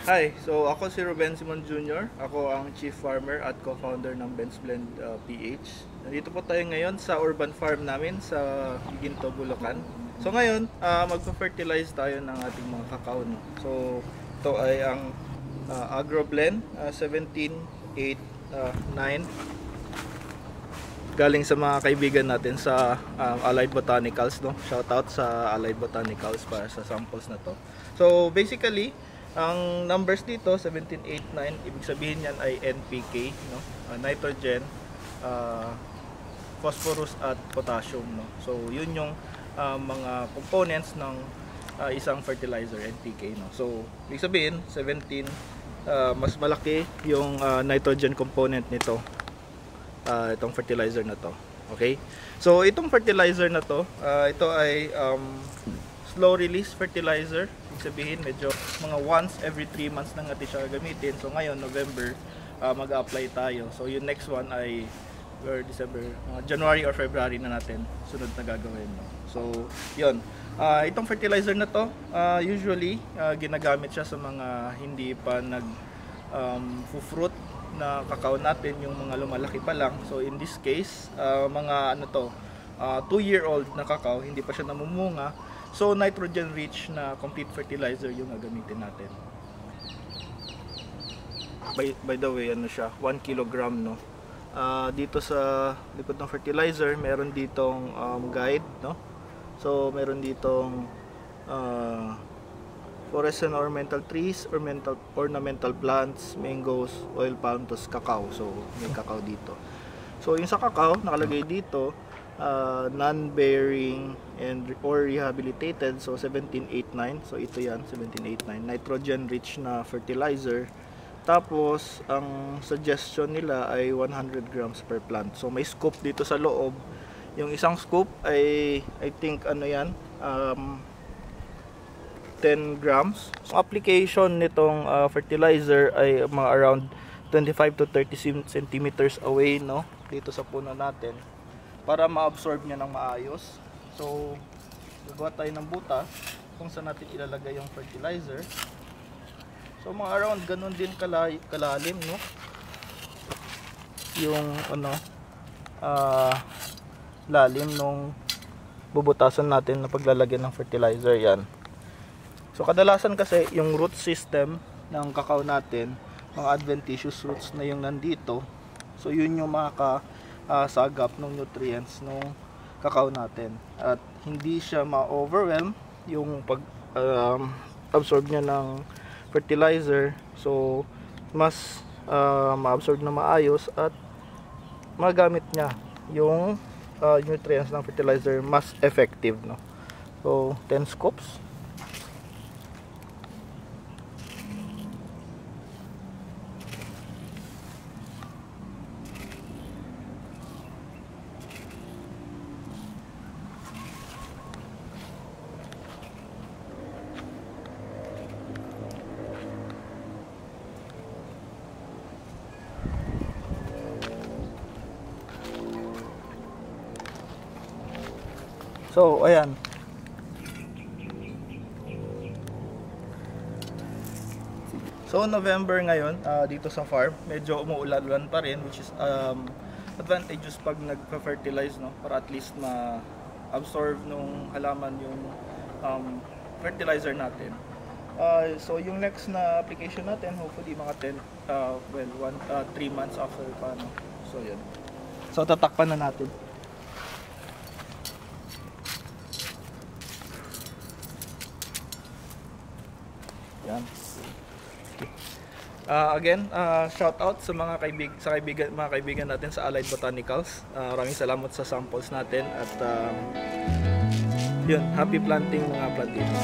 Hi, so ako si Ruben Simon Jr. Ako ang Chief Farmer at Co-Founder ng Ben's Blend PH. Nandito po tayo ngayon sa urban farm namin sa Giginto, Bulacan. So ngayon, magpa-fertilize tayo ng ating mga kakao. No? So ito ay ang Agro Blend 17889 galing sa mga kaibigan natin sa Allied Botanicals. No? Shout out sa Allied Botanicals para sa samples na to. So basically, ang numbers dito 1789, ibig sabihin yan ay NPK, no? Nitrogen, phosphorus at potassium, no? So yun yung mga components ng isang fertilizer, NPK, no? So ibig sabihin 17, mas malaki yung nitrogen component nito, itong fertilizer na to. Okay, so itong fertilizer na to, ito ay slow release fertilizer. Ibig sabihin medyo mga once every 3 months na natin siya gamitin. So ngayon November, mag-apply tayo. So yung next one ay December, January or February na natin sunod na gagawin, no? So yun, itong fertilizer na to, usually ginagamit siya sa mga hindi pa nag fruit na kakao natin, yung mga lumalaki pa lang. So in this case, mga 2-year-old na kakao, hindi pa siya namumunga. So nitrogen rich na complete fertilizer yung gagamitin natin. By the way, ano siya, 1 kilogram, no? Dito sa likod ng fertilizer, meron ditong guide, no? So meron ditong forest and ornamental trees, ornamental plants, mangoes, oil palm, tos cacao. So may cacao dito. So yung sa cacao nakalagay dito, non-bearing or rehabilitated, so 1789. So ito yan, 1789, nitrogen rich na fertilizer. Tapos ang suggestion nila ay 100 grams per plant. So may scoop dito sa loob. Yung isang scoop ay I think 10 grams. So application nitong fertilizer ay mga around 25 to 30 centimeters away, no, dito sa puno natin, para ma-absorb niya ng maayos. So gagawa tayo ng butas kung saan natin ilalagay yung fertilizer. So mga around ganun din kalalim, no, yung lalim nung bubutasan natin na paglalagyan ng fertilizer. Yan. So kadalasan kasi yung root system ng kakao natin, mga adventitious roots na yung nandito. So yun yung sagap ng nutrients ng kakao natin, at hindi siya ma-overwhelm yung pag-absorb niya ng fertilizer. So mas ma-absorb na maayos at magamit niya yung nutrients ng fertilizer mas effective, no? So 10 scoops. So ayan, so November ngayon, dito sa farm medyo umuulan-ulan pa rin, which is advantageous pag nagpa-fertilize, no, para at least ma-absorb nung halaman yung fertilizer natin. So yung next na application natin, hopefully mga 3 months after pa, no? So yun, so tatakpan na natin. Yan. Again, shout out sa mga kaibigan natin sa Allied Botanicals. Maraming salamat sa samples natin, at yun, happy planting mga plantito.